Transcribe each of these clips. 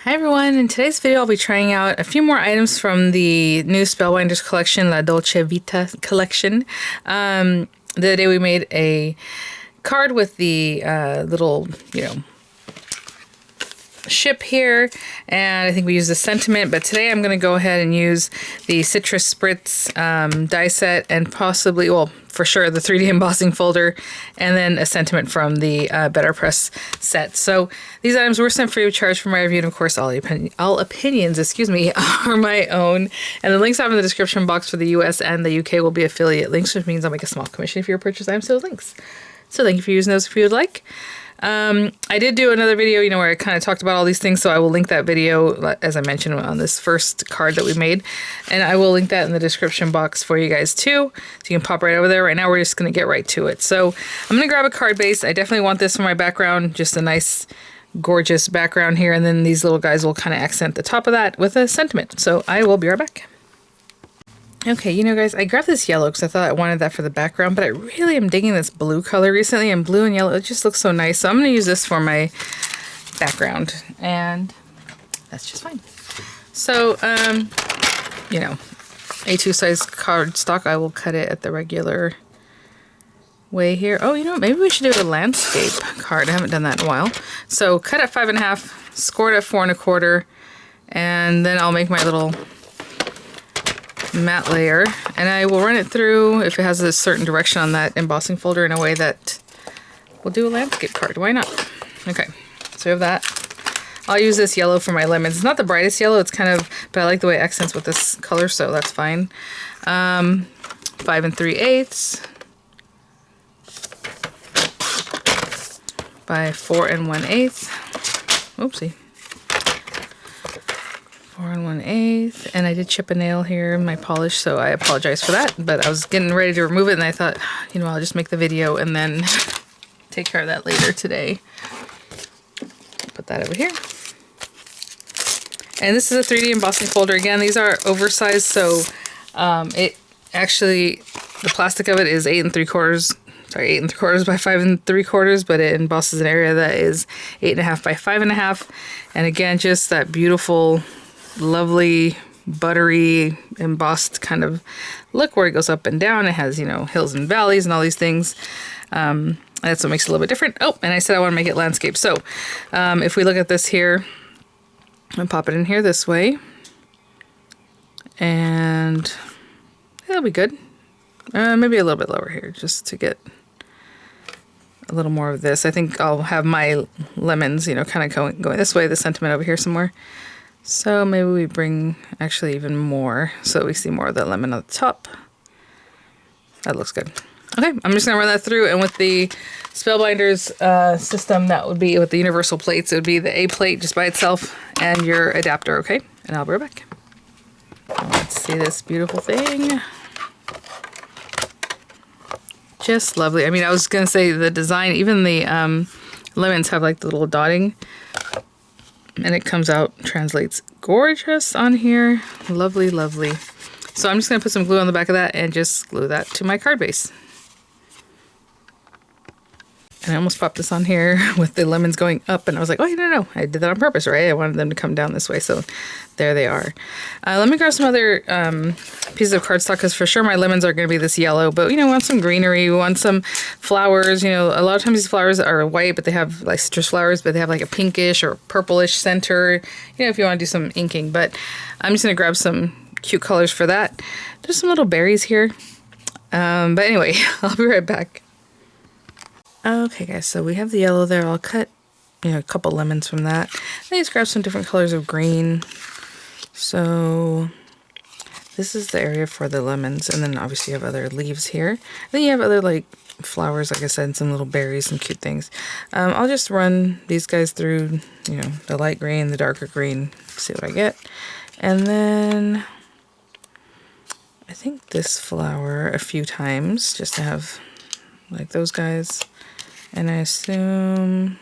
Hi everyone, in today's video I'll be trying out a few more items from the new Spellbinders collection, La Dolce Vita collection. The other day we made a card with the little, ship here, and I think we used the sentiment, but today I'm going to go ahead and use the Citrus Spritz die set and possibly, well, for sure the 3D embossing folder, and then a sentiment from the Better Press set. So these items were sent free of charge for my review, and of course all opinions, are my own, and the links I have in the description box for the US and the UK will be affiliate links, which means I'll make a small commission if you purchase items to those links. So thank you for using those if you would like. I did do another video, where I kind of talked about all these things, so I will link that video, as I mentioned, on this first card that we made, and I will link that in the description box for you guys too, so you can pop right over there. Right now we're just going to get right to it. So I'm going to grab a card base. I definitely want this for my background, just a nice, gorgeous background here, and then these little guys will kind of accent the top of that with a sentiment. So I will be right back. Okay, guys, I grabbed this yellow because I thought I wanted that for the background, but I really am digging this blue color recently, and blue and yellow, it just looks so nice. So I'm going to use this for my background, and that's just fine. So, A2 size cardstock, I will cut it at the regular way here. Oh, maybe we should do a landscape card. I haven't done that in a while. So cut at 5.5, scored at 4 1/4, and then I'll make my little matte layer, and I will run it through if it has a certain direction on that embossing folder in a way that will do a landscape card. Why not? Okay, so we have that. I'll use this yellow for my lemons. It's not the brightest yellow, it's kind of, but I like the way it accents with this color, so that's fine. 5 3/8 by 4 1/8. Oopsie. 4 1/8, and I did chip a nail here in my polish, so I apologize for that, but I was getting ready to remove it, and I thought, I'll just make the video and then take care of that later today. Put that over here. And this is a 3D embossing folder. Again, these are oversized, so it actually, the plastic of it is 8 3/4, sorry, 8 3/4 by 5 3/4, but it embosses an area that is 8.5 by 5.5, and again, just that beautiful, lovely, buttery, embossed kind of look where it goes up and down. It has, hills and valleys and all these things. That's what makes it a little bit different. Oh, and I said I want to make it landscape. So if we look at this here, I'm going to pop it in here this way. And it'll be good. Maybe a little bit lower here just to get a little more of this. I think I'll have my lemons, kind of going this way, the sentiment over here somewhere. So maybe we bring actually even more so we see more of that lemon on the top. That looks good. Okay, I'm just going to run that through, and with the Spellbinders system, that would be with the universal plates, it would be the A plate just by itself and your adapter, okay? And I'll be right back. Let's see this beautiful thing. Just lovely. I mean, I was going to say the design, even the lemons have like the little dotting, and it comes out, translates gorgeous on here. Lovely, lovely. So I'm just going to put some glue on the back of that and just glue that to my card base. And I almost popped this on here with the lemons going up, and I was like, oh, no, I did that on purpose, right? I wanted them to come down this way, so there they are. Let me grab some other pieces of cardstock, because for sure my lemons are going to be this yellow, but, we want some greenery, we want some flowers. A lot of times these flowers are white, but they have, like, citrus flowers, but they have, like, a pinkish or purplish center, if you want to do some inking. But I'm just going to grab some cute colors for that. There's some little berries here. But anyway, I'll be right back. Okay guys, so we have the yellow there. I'll cut, a couple lemons from that. I just grab some different colors of green. So this is the area for the lemons, and then obviously you have other leaves here. And then you have other like flowers, like I said, and some little berries, some cute things. I'll just run these guys through, the light green, the darker green, see what I get. And then I think this flower a few times just to have like those guys. And I assume,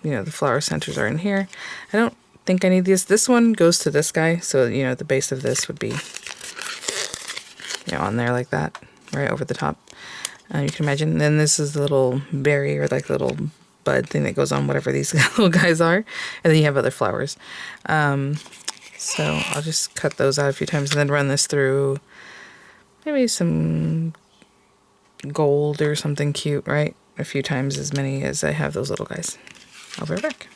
the flower centers are in here. I don't think I need these. This one goes to this guy. So, the base of this would be, on there like that, right over the top. You can imagine. And then this is the little berry, or like little bud thing that goes on whatever these little guys are. And then you have other flowers. So I'll just cut those out a few times and then run this through maybe some gold or something cute, right? A few times as many as I have those little guys. I'll be right back.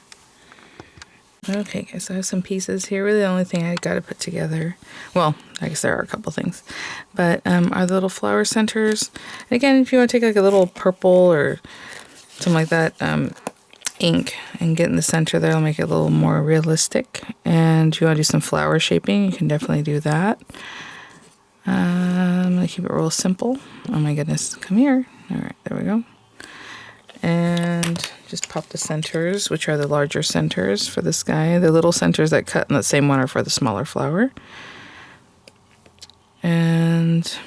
Okay guys, so I have some pieces here. Really the only thing I got to put together, well, I guess there are a couple things, but are the little flower centers. And again, if you want to take like a little purple or something like that, ink and get in the center there, it'll make it a little more realistic. And if you want to do some flower shaping, you can definitely do that. I'm going to keep it real simple. Oh my goodness, come here. All right, there we go. And just pop the centers, which are the larger centers for this guy. The little centers that cut in the same one are for the smaller flower. And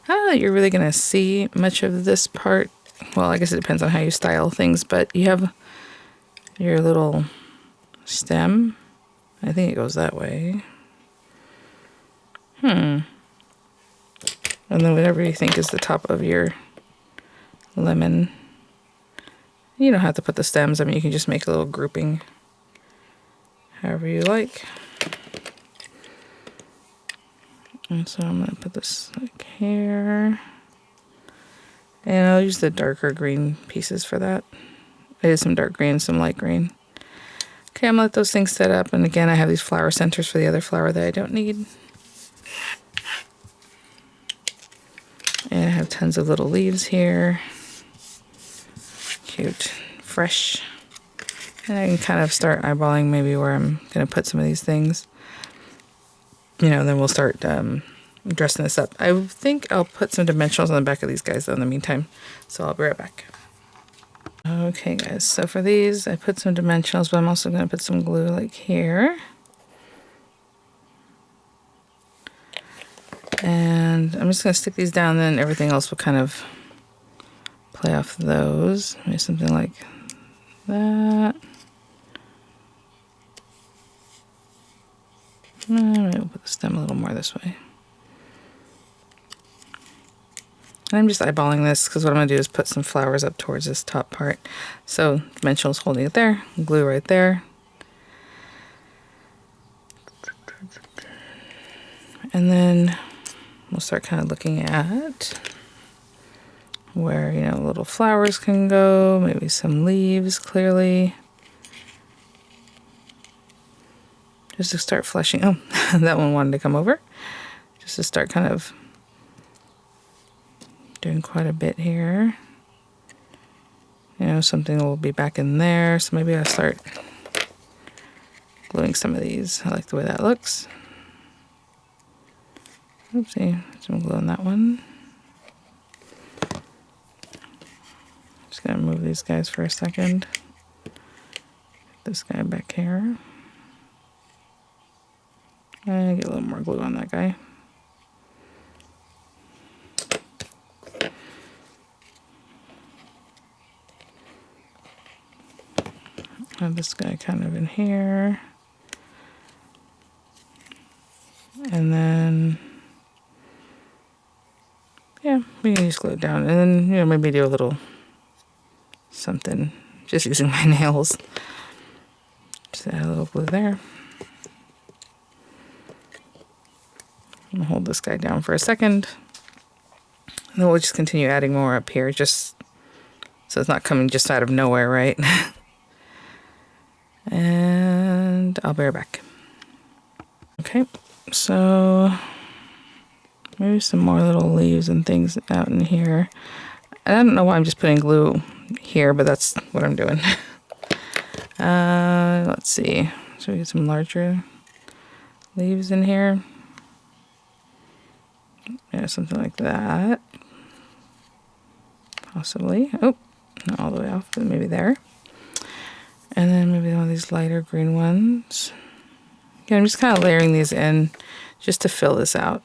I don't know that you're really going to see much of this part. Well, I guess it depends on how you style things, but you have your little stem. I think it goes that way. And then whatever you think is the top of your lemon. You don't have to put the stems. I mean, you can just make a little grouping however you like. And so I'm going to put this like here. And I'll use the darker green pieces for that. I did some dark green, some light green. Okay, I'm going to let those things set up. And again, I have these flower centers for the other flower that I don't need. And I have tons of little leaves here. Cute, fresh. And I can kind of start eyeballing maybe where I'm going to put some of these things. You know, then we'll start dressing this up. I think I'll put some dimensionals on the back of these guys though in the meantime. So I'll be right back. Okay guys, so for these I put some dimensionals, but I'm also going to put some glue like here. And I'm just going to stick these down, then everything else will kind of play off those. Maybe something like that. Maybe we'll put the stem a little more this way. And I'm just eyeballing this because what I'm going to do is put some flowers up towards this top part. So dimensionals holding it there, glue right there. And then we'll start kind of looking at where, you know, little flowers can go, maybe some leaves clearly. Just to start fleshing. Oh, that one wanted to come over. Just to start kind of doing quite a bit here. You know, something will be back in there, so maybe I'll start gluing some of these. I like the way that looks. Oopsie, some glue on that one. Just gonna move these guys for a second. Get this guy back here. And get a little more glue on that guy. Have this guy kind of in here. And then, yeah, we can just glue it down. And then, you know, maybe do a little something, just using my nails. Just add a little glue there. I'm gonna hold this guy down for a second. And then we'll just continue adding more up here, just so it's not coming just out of nowhere, right? And I'll be right back. Okay, so maybe some more little leaves and things out in here. I don't know why I'm just putting glue here, but that's what I'm doing. Let's see. Should we get some larger leaves in here? Yeah, something like that. Possibly. Oh, not all the way off, but maybe there. And then maybe one of these lighter green ones. Again, I'm just kind of layering these in just to fill this out.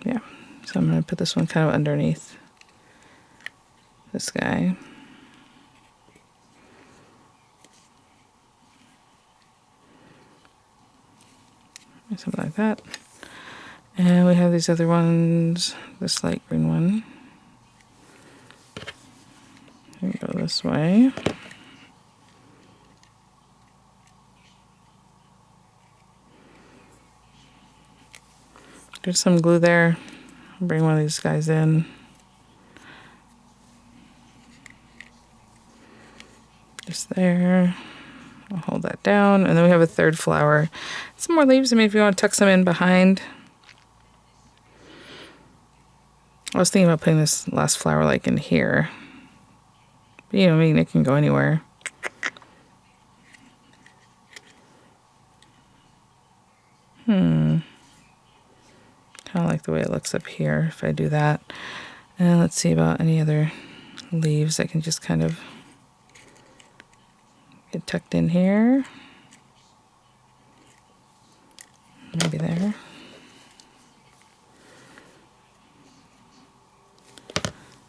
Yeah, so I'm going to put this one kind of underneath this guy. Something like that. And we have these other ones, this light green one. this way. There's some glue there. Bring one of these guys in. Just there. I'll hold that down. And then we have a third flower. Some more leaves. I mean, if you want to tuck some in behind. I was thinking about putting this last flower like in here. But, you know, I mean, it can go anywhere. Kind of like the way it looks up here if I do that. And let's see about any other leaves that can just kind of get tucked in here. Maybe there.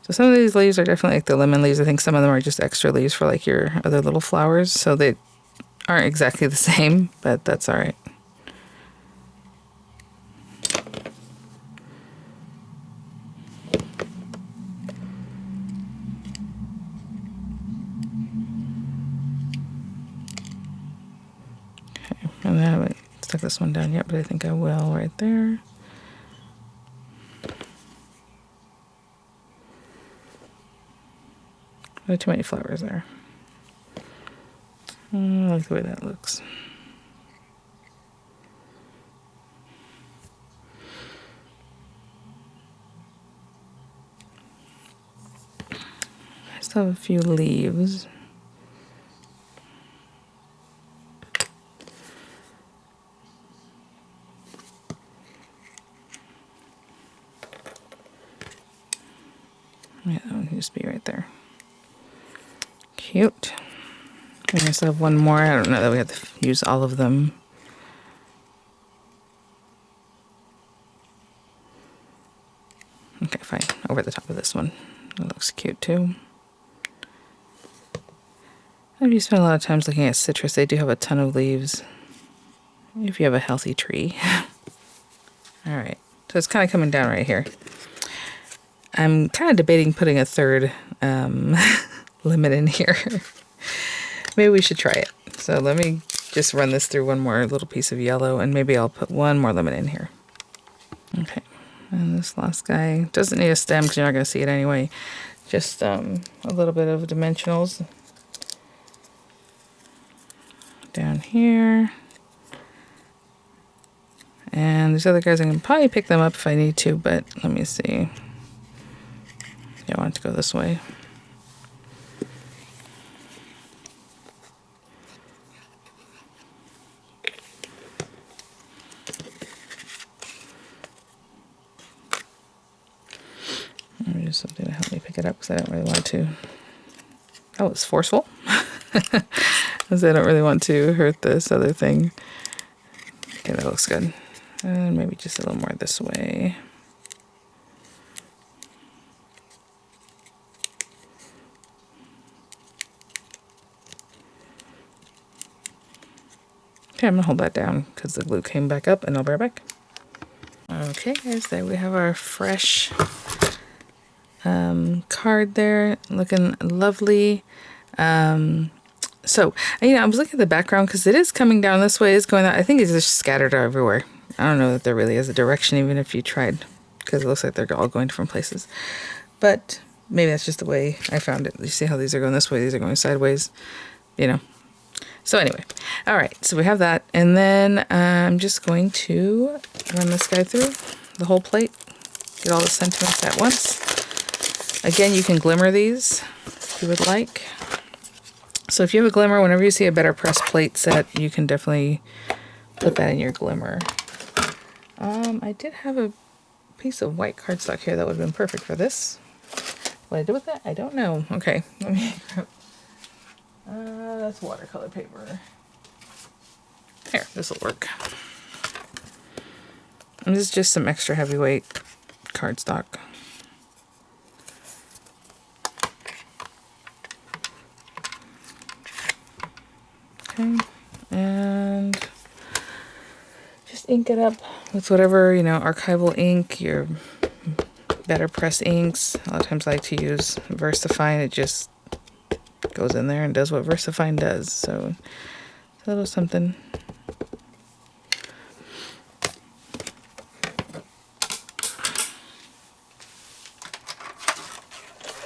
So some of these leaves are definitely like the lemon leaves. I think some of them are just extra leaves for like your other little flowers. So they aren't exactly the same, but that's all right. Okay, and I haven't stuck this one down yet, but I think I will right there. Oh, too many flowers there. I like the way that looks. I still have a few leaves. Yeah, that one can just be right there. Cute. And I still have one more. I don't know that we have to use all of them. Okay, fine. Over the top of this one. That looks cute too. If you spend a lot of times looking at citrus, they do have a ton of leaves. If you have a healthy tree. All right. So it's kind of coming down right here. I'm kind of debating putting a third lemon in here. Maybe we should try it. So let me just run this through one more little piece of yellow, and maybe I'll put one more lemon in here. Okay, and this last guy doesn't need a stem because you're not going to see it anyway. Just a little bit of dimensionals down here. And these other guys, I can probably pick them up if I need to, but let me see. Yeah, I want it to go this way. Let me do something to help me pick it up because I don't really want to. That was forceful. Because I don't really want to hurt this other thing. Okay, that looks good. And maybe just a little more this way. Okay, I'm gonna hold that down because the glue came back up, and I'll be right back. Okay, guys, there we have our fresh card there, looking lovely. So, you know, I was looking at the background because it is coming down this way. It's going out. I think it's just scattered everywhere. I don't know that there really is a direction, even if you tried, because it looks like they're all going different places. But maybe that's just the way I found it. You see how these are going this way, these are going sideways, you know. So anyway, all right, so we have that. And then I'm just going to run this guy through the whole plate, get all the sentiments at once. Again, you can glimmer these if you would like. So if you have a glimmer, whenever you see a better press plate set, you can definitely put that in your glimmer. I did have a piece of white cardstock here that would have been perfect for this. What I did with that, I don't know. Okay, let me grab. That's watercolor paper. Here, this will work. And this is just some extra heavyweight cardstock. Okay, and just ink it up with whatever, you know, archival ink, your better press inks. A lot of times I like to use VersaFine. It just goes in there and does what VersaFine does. So a little something.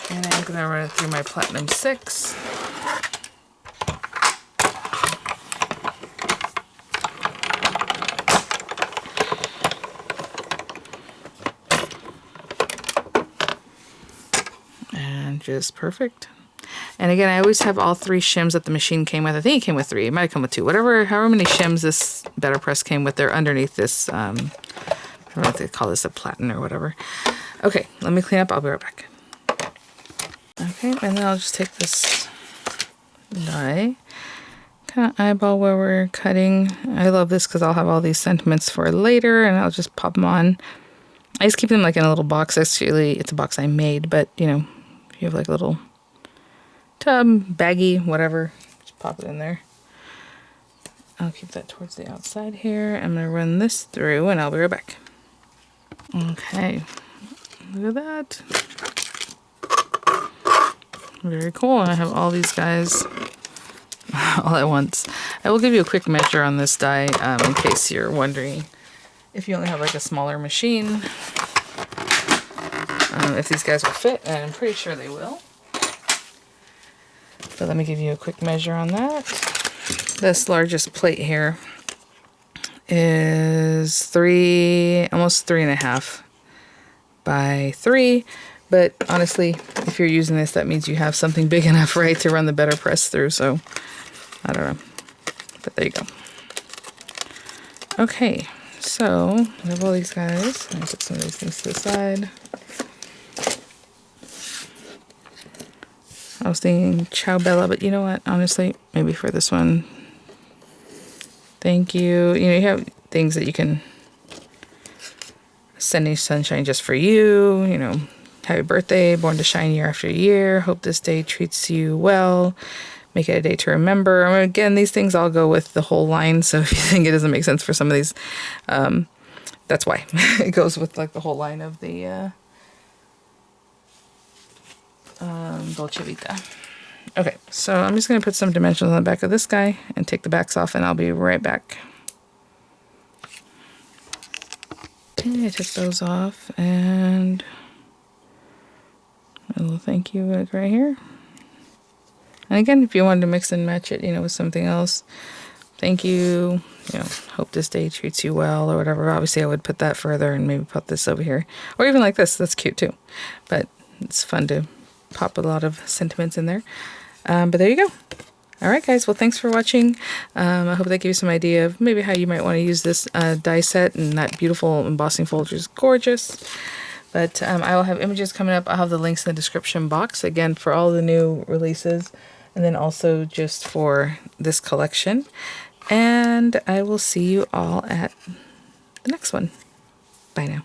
And I'm going to run it through my Platinum 6. And just perfect. And again, I always have all 3 shims that the machine came with. I think it came with 3. It might have come with 2. However many shims this Better Press came with, they're underneath this, I don't know if they call this a platen or whatever. Okay, let me clean up. I'll be right back. Okay, and then I'll just take this die, kind of eyeball where we're cutting. I love this because I'll have all these sentiments for later, and I'll just pop them on. I just keep them like in a little box. Actually, it's a box I made, but you know, if you have like a little tub, baggie, whatever, just pop it in there. I'll keep that towards the outside here. I'm going to run this through, and I'll be right back. Okay, look at that. Very cool. And I have all these guys all at once. I will give you a quick measure on this die in case you're wondering if you only have like a smaller machine, if these guys will fit, and I'm pretty sure they will. But let me give you a quick measure on that. This largest plate here is almost 3.5 by 3. But honestly, if you're using this, that means you have something big enough, right, to run the Better Press through. So, I don't know. But there you go. Okay, so I have all these guys. I'm going to put some of these things to the side. I was thinking Ciao Bella, but you know what? Honestly, maybe for this one, thank you. You know, you have things that you can send me sunshine just for you, you know. Happy birthday, born to shine year after year. Hope this day treats you well. Make it a day to remember. I mean, again, these things all go with the whole line. So if you think it doesn't make sense for some of these, that's why. It goes with like the whole line of the Dolce Vita. Okay, so I'm just going to put some dimensions on the back of this guy and take the backs off, and I'll be right back. Okay, I took those off, and a little thank you right here. And again, if you wanted to mix and match it, you know, with something else, thank you, you know, hope this day treats you well, or whatever. Obviously, I would put that further and maybe put this over here. Or even like this, that's cute too. But it's fun to pop a lot of sentiments in there. But there you go. All right, guys. Well, thanks for watching. I hope that gave you some idea of maybe how you might want to use this die set, and that beautiful embossing folder is gorgeous. But I will have images coming up. I'll have the links in the description box, again, for all the new releases, and then also just for this collection. And I will see you all at the next one. Bye now.